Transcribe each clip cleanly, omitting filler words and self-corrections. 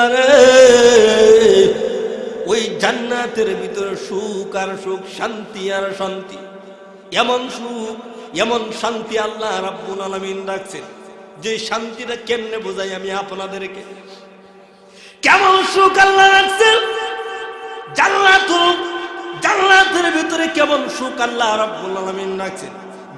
আরে ওই জান্নাতের ভিতরে সুখ আর সুখ, শান্তি আর শান্তি, এমন সুখ এমন শান্তি আল্লাহ রাব্বুল আলামিন রাখছেন। যে শান্তিটা কেমনে বোঝাই আমি আপনাদেরকে, কেমন সুখ আল্লাহ রাখছেন জান্নাতের ভিতরে, কেমন সুখ আল্লাহ রাব্বুল আলামিন রাখছেন।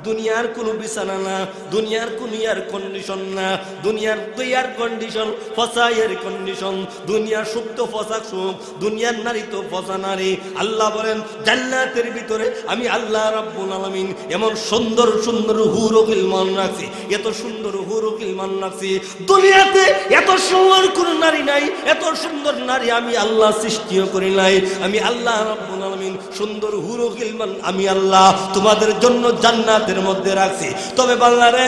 দুনিয়ার কোনো বিছানা না, দুনিয়ার কোনো এয়ার কন্ডিশন না, দুনিয়ার তো এয়ার কন্ডিশন ফসা এয়ার কন্ডিশন, দুনিয়ার সুখ তো ফসা সুখ, দুনিয়ার নারী তো ফসা নারী। আল্লাহ বলেন জান্নাতের ভিতরে আমি আল্লাহ রাব্বুল আলামিন এমন সুন্দর সুন্দর হুরুল গিলমান রাখছি, এত সুন্দর হুরুল গিলমান রাখছি। দুনিয়াতে এত সুন্দর কোন নারী নাই, এত সুন্দর নারী আমি আল্লাহ সৃষ্টিও করি নাই। আমি আল্লাহ রাব্বুল আলামিন সুন্দর হুরুল গিলমান আমি আল্লাহ তোমাদের জন্য জান্নাতের মধ্যে রাখছি। তবে বাংলা রে,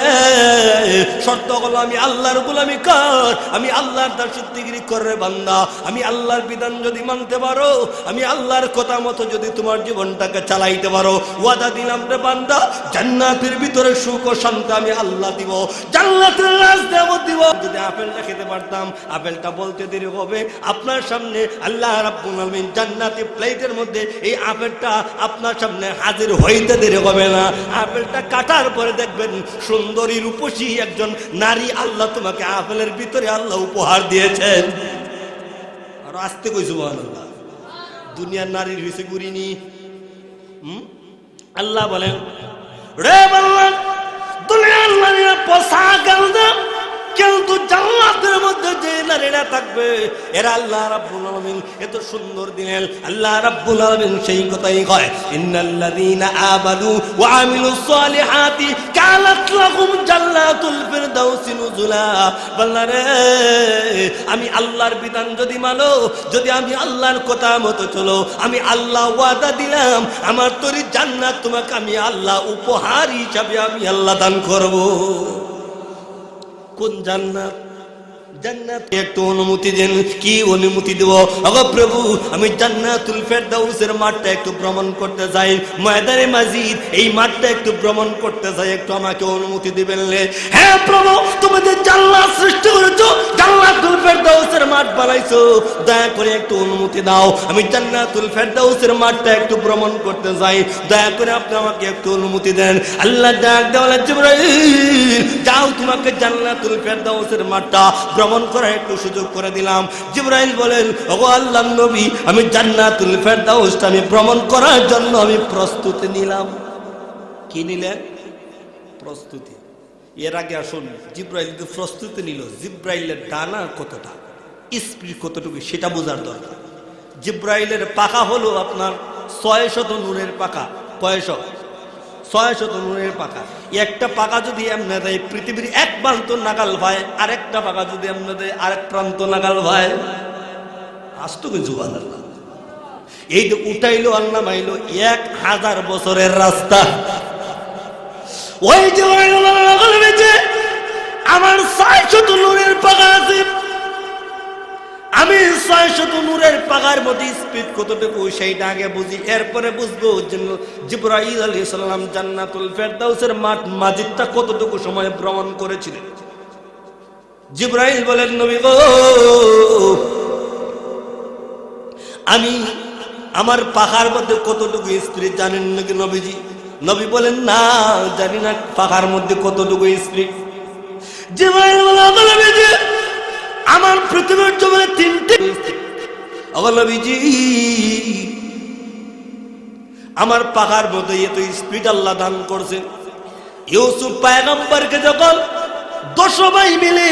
শর্ত হলো আমি আল্লাহর গোলামি কর, আমি আল্লাহর দাসত্বগিরি করে বান্দা, আমি আল্লাহর বিধান যদি মানতে পারো, আমি আল্লাহর কথা মতো যদি তোমার জীবনটাকে চালাইতে পারো, ওয়াদা দিলাম রে বান্দা, জান্নাতের ভিতরে সুখ ও শান্তি আমি আল্লাহ দিব, জান্নাতের রাজনেমত দিব। যদি আপেলটা খেতে পারতাম, আপেলটা বলতে দেরি হবে, আপনার সামনে আল্লাহ রাব্বুল আলামিন জান্নাতি প্লেটের মধ্যে এই আপেলটা আপনার সামনে হাজির হইতে দেরি হবে না। আপেলটা কাটার পরে দেখবেন সুন্দরী রূপসী একজন নারী আল্লাহ তোমাকে আপেলের ভিতরে আল্লাহ উপহার দিয়েছেন। আর আসতে কই সুবহানাল্লাহ, দুনিয়ার নারীর হইছে গুরিনি। আল্লাহ বলেন রে বান্দা, দুনিয়ার নারীরা পোশাক গালদা, কিন্তু জান্নাতের মধ্যে যে নারীরা থাকবে এরা আল্লাহ রাব্বুল আলামিন এত সুন্দর দিলেন। আল্লাহ রাব্বুল আলামিন সেই কথাই কয়, ইন্নাল্লাযীনা আমানু ওয়া আমিলুস সালিহাতি কানাত লাহুম জান্নাতুল ফিরদাউসি নুজুলা। বান্দারে, আমি আল্লাহর বিধান যদি মানো, যদি আমি আল্লাহর কথা মতো চলো, আমি আল্লাহ ওয়াদা দিলাম আমার তরি জান্নাত তোমাকে আমি আল্লাহ উপহার হিসাবে আমি আল্লাহ দান করব। কোন জান্নাত? জান্নাত একটু অনুমতি দেন। কি অনুমতি দেব? ওগো প্রভু, আমি জান্নাতুল ফেরদাউসের মাঠটা একটু ভ্রমণ করতে চাই, ময়দানে মাজিদ এই মাঠটা একটু ভ্রমণ করতে চাই, একটু আমাকে অনুমতি দিবেন? হ্যাঁ প্রভু, তুমি যে জান্নাত সৃষ্টি করেছো, জান্নাতুল ফেরদাউসের মাঠ বানাইছো, দয়া করে একটু অনুমতি দাও, আমি জান্নাতুল ফেরদাউসের মাঠটা একটু ভ্রমণ করতে চাই, দয়া করে আপনি আমাকে একটু অনুমতি দেন। আল্লাহ ডাক দেওয়া জিবরাইল, যাও তোমাকে জান্নাতুল ফেরদাউসের মাঠটা ভ্রমণ করার একটু সুযোগ করে দিলাম। জিবরাইল বলেন, ওগো আল্লাহর নবী, আমি জান্নাতুল ফেরদাউসটা আমি ভ্রমণ করার জন্য আমি প্রস্তুতি নিলাম। কি নিলেন? প্রস্তুতি। এর আগে আসুন, জিবরাইল যে প্রস্তুতি নিল, জিবরাইলের ডানা কতটা, স্পিড কতটুকু সেটা বোঝার দরকার। জিবরাইলের পাখা হলো আপনার 600 নূরের পাখা। কয়শো? 600 নূরের পাখা। একটা পাখা যদি এমনি দেয় পৃথিবীর এক প্রান্ত নাগাল ভাই, আরেকটা পাখা যদি এমনি দেয় আরেক প্রান্ত নাগাল ভাই। আসতো কি সুবহানাল্লাহ। এই যে উঠাইলো আর নামাইলো 1000 বছরের রাস্তা। ওই যে আমার 600 নূরের পাখা আছে, আমি 600 নূরের পাখার মধ্যে স্পিড কতটুকু সেইটা আগে বুঝি, এরপরে বুঝবো জিবরাইল আলাইহিস সালাম জান্নাতুল ফেরদাউসের মাঠ মাজিদটা কতটুকু সময় ভ্রমণ করেছিলেন। জিবরাইল বলেন, নবী গো, আমি আমার পাখার মধ্যে কতটুকু স্পিড জানেন নাকি নবীজি? নবী বলেন, না জানি না পাখার মধ্যে কতটুকু স্পিড। জিবরাইল বলেন, নবীজি আমার পৃথিবীর জমিনে 3টে নবীজি, আমার পাখার মধ্যে এত স্পিড আল্লাহ দান করছেন। ইউসুফ পয়গম্বরকে যখন 10 ভাই মিলে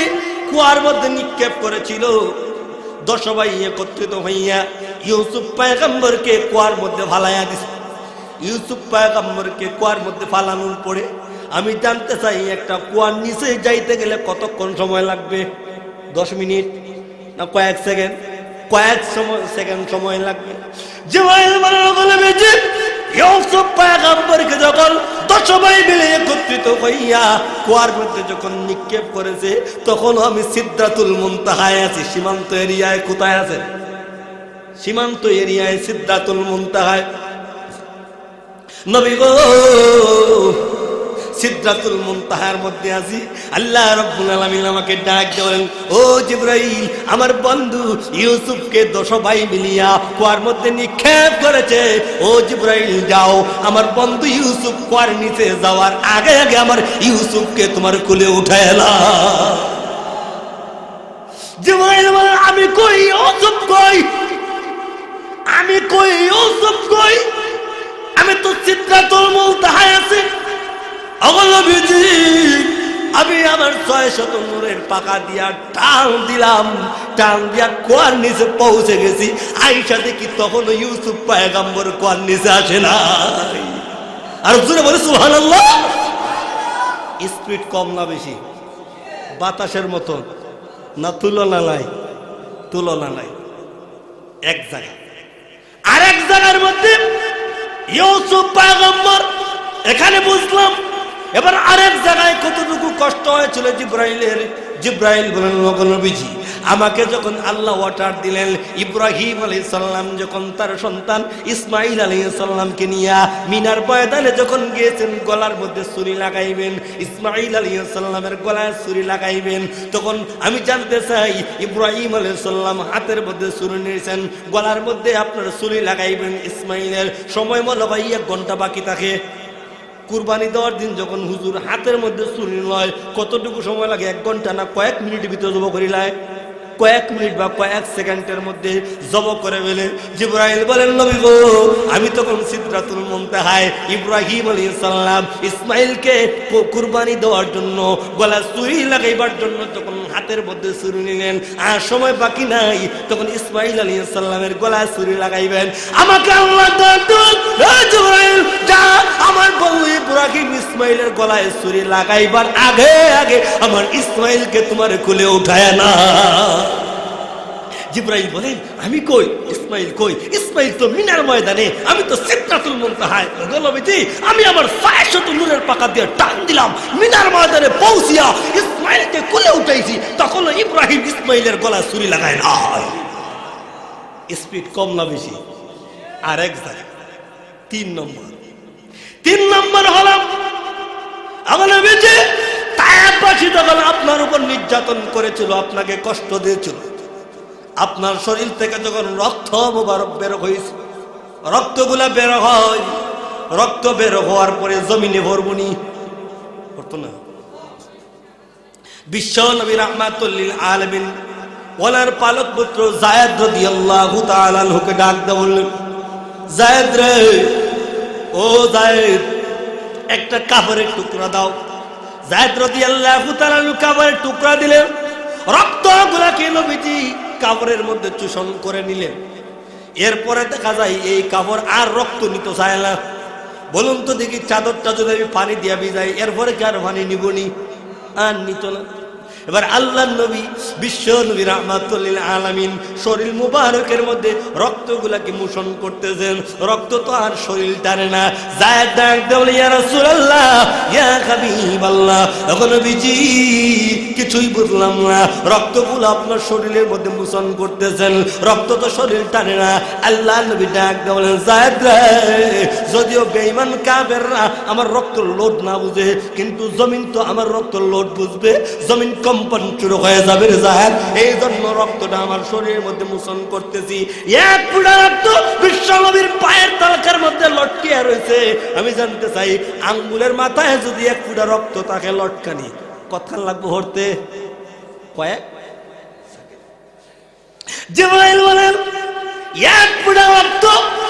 কুয়ার মধ্যে নিক্ষেপ করেছিল, 10 ভাই একত্রিত হইয়া ইউসুফ পয়গম্বরকে কুয়ার মধ্যে ফালাইয়া দিছে। ইউসুফ পয়গম্বরকে কুয়ার মধ্যে ফালানোর পরে আমি জানতে চাই, একটা কুয়ার নিচে যাইতে গেলে কতক্ষণ সময় লাগবে? 10 মিনিট না কয়েক সেকেন্ড? কয়েক সেকেন্ড সময় লাগবে। জিবরাইল বলেন, ইউসুফ পয়গম্বরকে যখন 10 ভাই মিলে একত্রিত হইয়া কুয়ার মধ্যে যখন নিক্ষেপ করেছে, তখন আমি সিদরাতুল মুনতাহায় আছি। সীমান্ত এরিয়ায় কোথায় আছেন? সীমান্ত এরিয়ায় সিদরাতুল মুনতাহায়। নবী গো, সিদরাতুল মুনতাহার মধ্যে আছি, আল্লাহ রাব্বুল আলামিন আমাকে ডাক দেন, ও জিবরাইল, আমার বন্ধু ইউসুফকে 10 ভাই মিলিয়া কুয়ার মধ্যে নিক্ষেপ করেছে। ও জিবরাইল, যাও, আমার বন্ধু ইউসুফ কুয়ার নিচে যাওয়ার আগে আগে আমার ইউসুফকে তোমার কোলে উঠায় এলা। জিবরাইল বলে, আমি কই ইউসুফ কই, আমি কই ইউসুফ কই, আমি তো সিদরাতুল মুনতাহায় আছি। নবীজি, আমি আমার 600 নূরের পাকা দিয়া টান দিলাম, টান দিয়া কুয়ার নিচে পৌঁছে গেছি। আয়েশা দেখি তখনও ইউসুফ পয়গম্বর কুয়ার নিচে আসে নাই। আর জোরে বলে সুবহানাল্লাহ। স্পিড কম না বেশি? বাতাসের মতো না? তুলনা নাই, তুলনা নাই। এক জায়গা আরেক জায়গার মধ্যে ইউসুফ পয়গম্বর, এখানে বুঝলাম। এবার আরেক জায়গায় কতটুকু কষ্ট হয়েছিল জিবরাইলের। জিবরাইল বলেন, নবীজি, আমাকে যখন আল্লাহ অর্ডার দিলেন ইব্রাহিম আলাইহিস সালাম যখন তার সন্তান ইসমাইল আলাইহিস সালামকে নিয়ে মিনার ময়দানে যখন গিয়েছেন গলার মধ্যে ছুরি লাগাইবেন, ইসমাইল আলাইহিস সালামের গলায় ছুরি লাগাইবেন, তখন আমি জানতে চাই ইব্রাহিম আলাইহিস সালাম হাতের মধ্যে ছুরি নিয়েছেন, গলার মধ্যে আপনার ছুরি লাগাইবেন ইসমাইলের, সময় মনে হয় 1 ঘন্টা বাকি থাকে। কুরবানি দেওয়ার দিন যখন হুজুর হাতের মধ্যে ছুরি লয়, কতটুকু সময় লাগে? 1 ঘন্টা না কয়েক মিনিটের ভিতরে জব করিলায়? কয়েক মিনিট বা কয়েক সেকেন্ডের মধ্যে জব করে ফেলে। জিবরাইল বলেন, নবী গো, আমি তখন সিদরাতুল মুনতাহায় ইব্রাহিম আলাইহিস সালাম ইসমাইলকে কুরবানি দেওয়ার জন্য গলা ছুরি লাগাইবার জন্য যখন হাতের মধ্যে ছুরি নিলেন, আর সময় বাকি নাই, তখন ইসমাইল আলাইহিস সালামের গলায় ছুরি লাগাইবেন। আমাকে আল্লাহ দান, জিবরাইল যা, আমার বউ ইব্রাহিম ইসমাইলের গলায় ছুরি লাগাইবার আগে আগে আমার ইসমাইলকে তোমার কোলে উঠায় না। জিবরাইল বলেন, আমি কই, ইসমাইল কই? ইসমাইল তো মিনার ময়দানে, আমি তো সিদরাতুল মুনতাহায়। নবীজি, আমি আমার 600 নূরের পাকা দিয়ে টান দিলাম, মিনার ময়দানে পৌঁছিয়া ইসমাইলকে কোলে উঠাইছি, তখন ইব্রাহিম ইসমাইলের গলায় ছুরি লাগায় না। স্পিড কম না বেশি? আর এক জায়গায় 3 নম্বর হলাম আমার নবীজি তায়েফবাসী যখন আপনার উপর নির্যাতন করেছিল, আপনাকে কষ্ট দিয়েছিল, আপনার শরীর থেকে যখন রক্ত মোবারক বের হয়েছে, রক্তগুলা বের হয়, রক্ত বের হওয়ার পরে জমিনে ভরবনি করতো না। বিশ্ব নবী রাহমাতুল লিল আলামিন ওনার পালক পুত্র যায়েদ রাদিয়াল্লাহু তাআলা আনহুকে ডাক দিয়ে বললেন, যায়েদ রে, ও যায়েদ, একটা কাপড়ের টুকরা দাও। যায়েদ রাদিয়াল্লাহু তাআলা আনহু কাপড়ের টুকরা দিলেন, রক্তগুলাকে নবীজি কাপড়ের মধ্যে চূষণ করে নিলেন। এরপরে দেখা যায় এই কাপড় আর রক্ত নিতে চায় না। বলুন তো দেখি, চাদরটা যদি আমি পানি দিয়া ভিজাই, এরপরে কি আর পানি নিবনি? আর নিত না। এবার আল্লাহর নবী বিশ্ব নবী রাহমাতুল লিল আলামিন শরীর মুবারকের মধ্যে রক্তগুলাকে মোশন করতেছেন, রক্ত তো আর শরীর টানে না। যায়েদ ডাক দেন, ইয়া রাসূলুল্লাহ, ইয়া হাবিবাল্লাহ, ওগো নবীজি, কিছুই বুঝলাম না, রক্তগুলো আপনার শরীরের মধ্যে মোশন করতেছেন, রক্ত তো শরীর টানে না। আল্লাহর নবী ডাক দেন, যায়েদ রে, যদিও বেঈমান কাফেররা আমার রক্ত লোড না বুঝে, কিন্তু জমিন তো আমার রক্ত লোড বুঝবে, জমিন কম্পন শুরু হয়ে যাবে রে যায়েদ, এই জন্য রক্তটা আমার শরীরের মধ্যে মোশন করতেছি। 1 ফুটা রক্ত বিশ্ব নবীর পায়ের তালকার মধ্যে লটকিয়ে রয়েছে। আমি জানতে চাই, আঙ্গুলের মাথায় যদি 1 ফুটা রক্ত থাকে লটকানি, কতক্ষণ লাগবে হরতে? কয়েক। জিবরাইল বলেন, 1 ফুটা রক্ত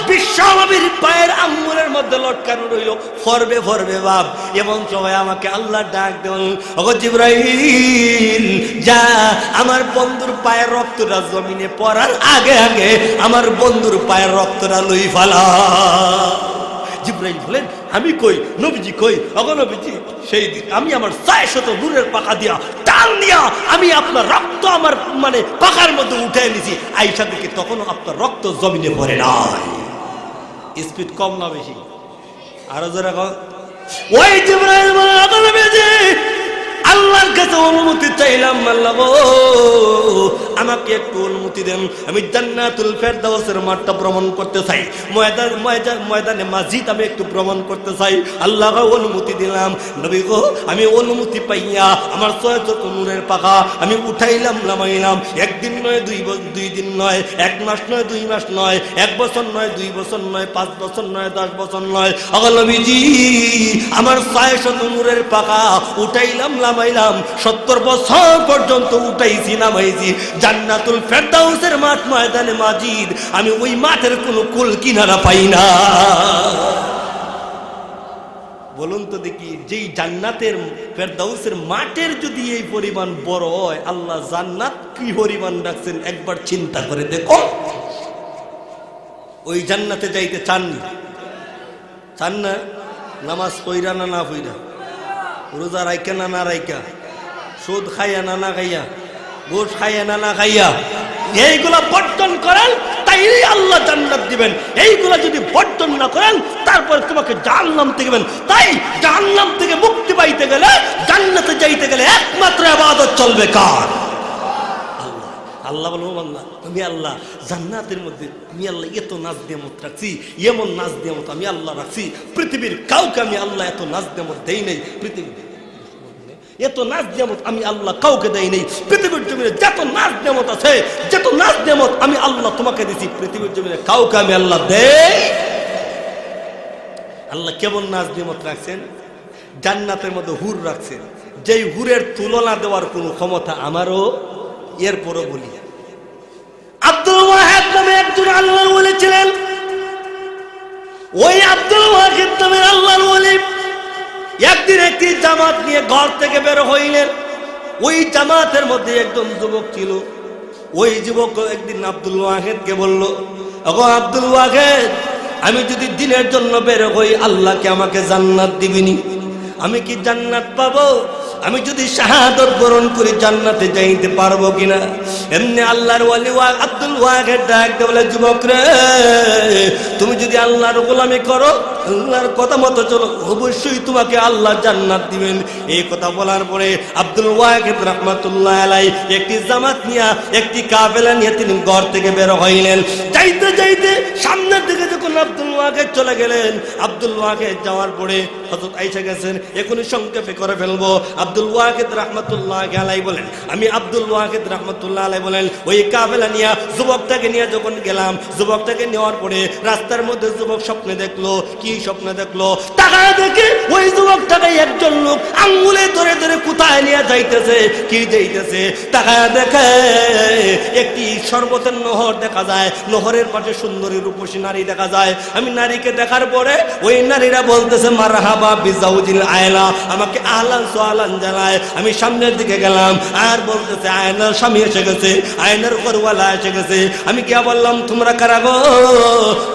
বিশ্ব নবীর পায়ের আঙ্গুলের মধ্যে লটকানো রইল, ফরবে ফরবে বাপ। এমন সময় আমাকে আল্লাহ ডাক দেন, ওগো জিবরাইল, যা, আমার বন্ধুর পায়ের রক্তটা জমিনে পড়ার আগে আগে আমার বন্ধুর পায়ের রক্তটা লই ফালা। জিবরাইল বলেন, আমি কই, নবীজি কই? ওগো নবীজি, সেই দিন আমি আমার 600 নূরের পাকা দিয়া টান দিয়া আমি আপনার রক্ত আমার মানে পাকার মধ্যে উঠে নিছি। আয়েশা দেখি তখনও আপনার রক্ত জমিনে পড়ে নাই। স্পিড কম না বেশি? আরো জোরে কও। ওই জিবরাইল বলেন, ওগো নবীজি, আল্লাহর কাছে অনুমতি চাইলাম, আল্লাহ গো, আমাকে একটু অনুমতি দেন, আমি জান্নাতুল ফেরদাউসের মাঠটা ভ্রমণ করতে চাই, ময়দানে মাজিদ আমি একটু ভ্রমণ করতে চাই। আল্লাহ অনুমতি দিলাম। নবী গো, আমি অনুমতি পাইয়া আমার ৬ নূরের পাখা আমি উঠাইলাম নামাইলাম। একদিন নয়, 2 দিন নয়, 1 মাস নয়, 2 মাস নয়, 1 বছর নয়, 2 বছর নয়, 5 বছর নয়, 10 বছর নয়। নবীজি, আমার ৬০০ নূরের পাখা উঠাইলাম নামাইলাম, 70 বছর পর্যন্ত উঠাইছি নামাইছি। জান্নাতুল ফেরদাউসের মাঠ ময়দানে মাজিদ, আমি ওই মাঠের কোনো কুল কিনারা পাই না। বলুন তো দেখি, যেই জান্নাতের ফেরদাউসের মাঠের যদি এই পরিমাণ বড় হয়, আল্লাহ জান্নাত কি পরিমাণ রাখছেন একবার চিন্তা করে দেখো। ওই জান্নাতে যাইতে চাননি? চান না? নামাজ পইরা না না পইরা, রোজা রাইকা না না রাইকা, সুদ খাইয়া না না খাইয়া, গোশ খাইয়া না না খাইয়া, এইগুলা বর্জন করেন, তাইলে আল্লাহ জান্নাত দিবেন। এইগুলা যদি বর্জন না করেন, তারপরে তোমাকে জাহান্নাম থেকে দিবেন। তাই জাহান্নাম থেকে মুক্তি পাইতে গেলে, জান্নাতে যাইতে গেলে একমাত্র ইবাদত চলবে কার? আল্লাহ। আল্লাহ বলবো, আল্লাহ আমি আল্লাহ জান্নাতের মধ্যে আমি আল্লাহ এত নাজ নিয়ামত রাখছি, এমন নাজ নিয়ামত আমি আল্লাহ রাখছি, পৃথিবীর কাউকে আমি আল্লাহ এত নাজ নিয়ামত দেই নাই। পৃথিবী এত নাজ নিয়ামত আমি আল্লাহ কাউকে দেই নেই। পৃথিবীর জমিনে যত নাজ নিয়ামত আছে, যত নাজ নিয়ামত আমি আল্লাহ তোমাকে দিছি, পৃথিবীর জমিনে কাউকে আমি আল্লাহ দেই। আল্লাহ কেমন নাজ নিয়ামত রাখছেন? জান্নাতের মধ্যে হুর রাখছেন, যেই হুরের তুলনা দেওয়ার কোনো ক্ষমতা আমারও। এরপরও বলি, আব্দুল ওয়াহিদ নামে একজন আল্লাহর ওলি ছিলেন। ওই আব্দুল ওয়াহিদ নামের আল্লাহর ওলি একদিন একটি জামাত নিয়ে ঘর থেকে বের হইলেন। ওই জামাতের মধ্যে একজন যুবক ছিল। ওই যুবক একদিন আব্দুল ওয়াহিদকে বলল, ওগো আব্দুল ওয়াহিদ, আমি যদি দিনের জন্য বের হই, আল্লাহকে আমাকে জান্নাত দিবিনি? আমি কি জান্নাত পাবো? আমি যদি শাহাদাত বরণ করি জান্নাতে যাইতে পারবো কিনা? এমনি আল্লাহর ওয়ালি আব্দুল ওয়াহিদ ডাক দিয়ে বলে, যুবক রে, তুমি যদি আল্লাহর গোলামি করো, আল্লাহর কথা মতো চলো, অবশ্যই তোমাকে আল্লাহ জান্নাত দিবেন। এই কথা বলার পরে আব্দুল ওয়াহিদ রাহমাতুল্লাহ আলাইহি একটি জামাত নিয়ে, একটি কাফেলা নিয়ে তিনি ঘর থেকে বের হইলেন। যাইতে যাইতে সামনের দিকে যখন আব্দুল ওয়াহিদ চলে গেলেন, আব্দুল ওয়াহিদ যাওয়ার পরে হযরত আয়েশা গেছেন, এখনই সংক্ষেপে করে ফেলবো। আব্দুল ওয়াহিদ রাহমাতুল্লাহ আলাইহি বলেন, আমি আব্দুল ওয়াহিদ রাহমাতুল্লাহ আলাইহি বলেন, ওই কাফেলা নিয়ে যুবকটাকে নিয়ে যখন গেলাম, যুবকটাকে নেওয়ার পরে রাস্তার মধ্যে যুবক স্বপ্নে দেখলো। কি স্বপ্ন দেখলো? তাকায় দেখে ওই যুবকটাকে একজন লোক আঙ্গুলে ধরে ধরে কোথায় নিয়ে যাইতেছে। কি যাইতেছে? তাকায় দেখে একটি শরবতের নহর দেখা যায়, নহরের পাশে সুন্দরী রূপসী নারী দেখা যায়। আমি নারীকে দেখার পরে ওই নারীরা বলতেছে, মারহাবা বিজাউজিল আয়লা, আমাকে আহলান সোহালান জানায়। আমি সামনের দিকে গেলাম, আর বলতেছে আয়নার স্বামী এসে গেছে, আয়নার ঘরওয়ালা এসে গেছে। আমি কে বললাম, তোমরা কারা গো?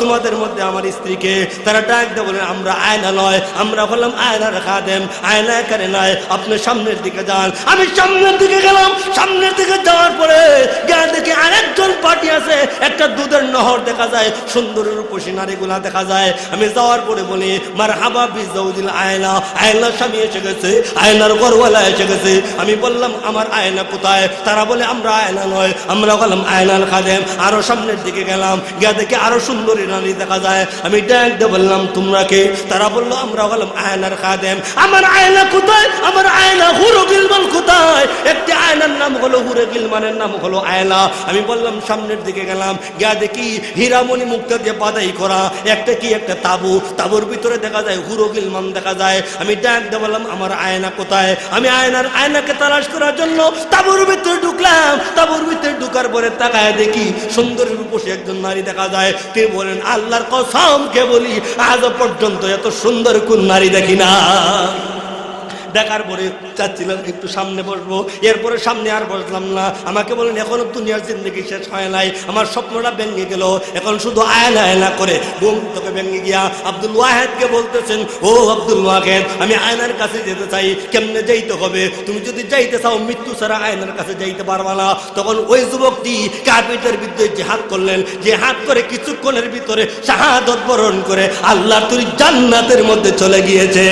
তোমাদের মধ্যে আমার স্ত্রীকে। তারা ডাক দিয়ে বলেন, আমরা আয়না নয়, আমরা হলাম আয়নার খাদেম। আয়না এখানে নয়, আপনি সামনের দিকে যান। আমি সামনের দিকে গেলাম। সামনের দিকে যাওয়ার পরে গিয়ে দেখি আরেকজন পার্টি আছে, একটা দুধের নহর দেখা যায়, সুন্দর রূপসী নারীগুলা দেখা যায়। আমি যাওয়ার পরে বলি, মারহাবা বিজাউজিল আয়না, আয়নার স্বামী এসে গেছে, আয়নার ঘরওয়ালা এসে গেছে। আমি বললাম, আমার আয়না কোথায়? তারা বলে, আমরা আয়না নয়, আমরা হলাম আয়নার খাদেম। আরো সামনের দিকে গেলাম, গিয়ে দেখি আরো সুন্দরী নারী দেখা যায়। আমি ডাক দিয়ে বললাম, তোমরা কে? তারা বললো, আমরা হলাম আয়নার খাদেম। আমার আয়না কোথায়? আমার আয়না হুরে গিলমান কোথায়? একটি আয়নার নাম হলো হুরে গিলমানের নাম হলো আয়না। আমি বললাম, সামনের দিকে গেলাম, গিয়া দেখি হীরামণি মুক্তা দিয়ে বাদাই করা একটা কি একটা তাবু, তাবুর ভিতরে দেখা যায় হুরে গিলমান দেখা যায়। আমি ডাক দিয়ে বললাম, আমার আয়না কোথায়? আমি আয়নাকে তালাশ করার জন্য তাবুর ভিতরে ঢুকলাম। তাবুর ভিতরে ঢুকার পরে তাকায় দেখি সুন্দরী রূপসী একজন নারী দেখা যায়। তিনি বলেন, আল্লাহর কসম কে বলি, আজ পর্যন্ত এত সুন্দর কোন নারী দেখি না। দেখার পরে চাচ্ছিলাম একটু সামনে বসবো, এরপরে সামনে আর বসলাম না। আমাকে বলেন, এখনো দুনিয়ার জিন্দগি শেষ হয় নাই, আমার স্বপ্নটা ভেঙে গেল, এখন শুধু আয়না আয়না করে ঘুম থেকে ভেঙে গিয়া আব্দুল ওয়াহিদকে বলতেছেন, ও আব্দুল ওয়াহিদ, আমি আয়নার কাছে যেতে চাই, কেমনে যাইতে হবে? তুমি যদি যাইতে চাও, মৃত্যু ছাড়া আয়নার কাছে যাইতে পারবা না। তখন ওই যুবকটি কাফিরদের বিরুদ্ধে জিহাদ করলেন। জিহাদ করে কিছুক্ষণের ভিতরে শাহাদাত বরণ করে আল্লাহ তুই জান্নাতের মধ্যে চলে গিয়েছে।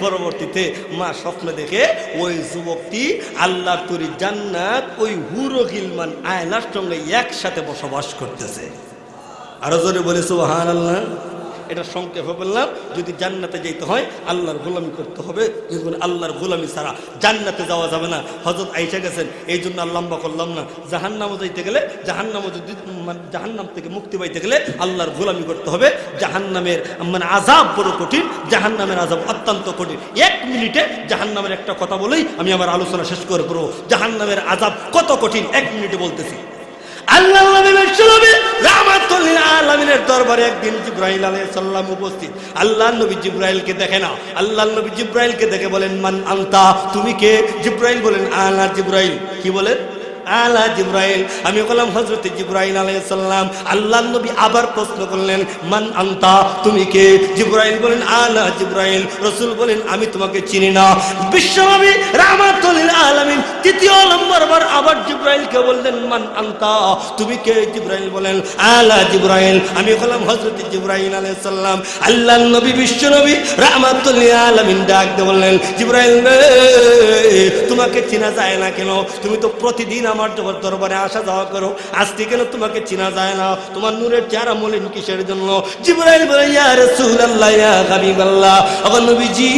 পরবর্তীতে মা স্বপ্ন দেখে ওই যুবকটি আল্লাহর তৈরি জান্নাত ওই হুর গিলমান আয়নার সঙ্গে একসাথে বসবাস করতেছে। আরো জোরে বলে সুবহানাল্লাহ। এটা সংক্ষেপে বললাম, যদি জান্নাতে যেতে হয় আল্লাহর গোলামি করতে হবে, আল্লাহর গোলামি ছাড়া জান্নাতে যাওয়া যাবে না। হযরত আয়েশা গেছেন, এই জন্য আর লম্বা করলাম না। জাহান্নামে যাইতে গেলে, জাহান্নামে যদি জাহান্নাম থেকে মুক্তি পাইতে গেলে আল্লাহর গোলামি করতে হবে। জাহান্নামের আযাব বড় কঠিন, জাহান্নামের আযাব অত্যন্ত কঠিন। 1 মিনিটে জাহান্নামের একটা কথা বলেই আমি আমার আলোচনা শেষ করে করব। জাহান্নামের আযাব কত কঠিন 1 মিনিটে বলতেছি। আল্লাহর নবী বিশ্বনবী রাহমাতুল লিল আলামিনের দরবারে একদিন জিবরাইল আলাইহিস সালাম উপস্থিত। আল্লাহর নবী জিবরাইলকে দেখে না, আল্লাহর নবী জিবরাইলকে দেখে বলেন, মান আনতা, তুমি কে? জিবরাইল বলেন, আনা জিবরাইল। কি বলেন? আলা জিবরাইল। আমি বললাম হযরত জিবরাইল আলাইহিস সালাম। আল্লাহর নবী আবার প্রশ্ন করলেন, মান আনতা, তুমি কে? জিবরাইল বলেন, আলা জিবরাইল। রাসূল বলেন, আমি তোমাকে চিনি না। বিশ্বনবী রাহমাতুল লিল আলামিন তৃতীয় নম্বরবার আবার জিবরাইলকে বললেন, মান আনতা, তুমি কে? জিবরাইল বলেন, আলা জিবরাইল। আমি বললাম হযরত জিবরাইল আলাইহিস সালাম। আল্লাহর নবী বিশ্বনবী রাহমাতুল লিল আলামিন ডাক দিয়ে বললেন, জিবরাইল তোমাকে চেনা যায় না কেন? তুমি তো প্রতিদিন আমার দরবারে আসা যাওয়া করো, আজকে কেন তোমাকে চেনা যায় না? তোমার নূরের চেহারা মলিন কিসের জন্য? জিবরাইল বলে, ইয়া রাসূলুল্লাহ, ইয়া হাবিবাল্লাহ, ও নবীজি,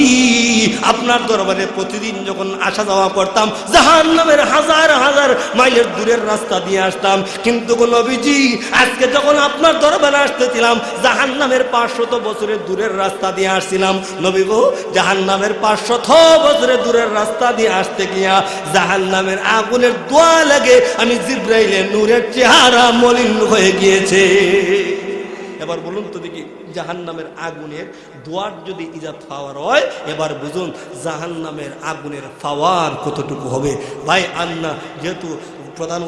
আপনার দরবারে প্রতিদিন যখন আসা যাওয়া করতাম জাহান্নামের হাজার হাজার মাইলের দূরের রাস্তা দিয়ে আসতাম, কিন্তু গো নবীজি, আজকে যখন আপনার দরবারে আসতেছিলাম জাহান্নামের 500 বছরের দূরের রাস্তা দিয়ে আসছিলাম। নবী গো, জাহান্নামের 500 বছরের দূরের রাস্তা দিয়ে আসতে গিয়া জাহান্নামের আগুনের দোয়া লাগে আমি জিবরাইলের নূরের চেহারা মলিন হয়ে গিয়েছে। এবার বলুন তো দেখি, জাহান্নামের আগুনের দোয়ার যদি ইজাত পাওয়ার হয়, এবার বুঝুন জাহান্নামের আগুনের পাওয়ার কতটুকু হবে। ভাই আন্না, যেহেতু প্রধান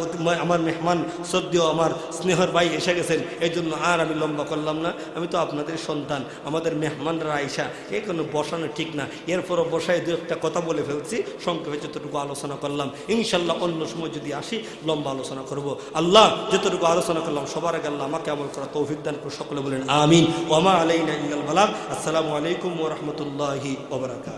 আমার মেহমান শ্রদ্ধেয় আমার স্নেহর ভাই এসে গেছেন, এই জন্য আর আমি লম্বা করলাম না। আমি তো আপনাদের সন্তান, আমাদের মেহমানরা আইসা এই কোনো বসানো ঠিক না, এরপরও বসায় দু একটা কথা বলে ফেলছি, সংক্ষেপে যতটুকু আলোচনা করলাম। ইনশাল্লাহ অন্য সময় যদি আসি লম্বা আলোচনা করব। আল্লাহ যতটুকু আলোচনা করলাম সবার আগে আল্লাহ আমাকে আমল করা তৌফিক দান করে। সকলে বলেন আমিন। ওয়া মা আলাইনা ইল্লাল বালাগ। আসসালামু আলাইকুম ওয়া রাহমাতুল্লাহি ওয়া বারাকাতুহু।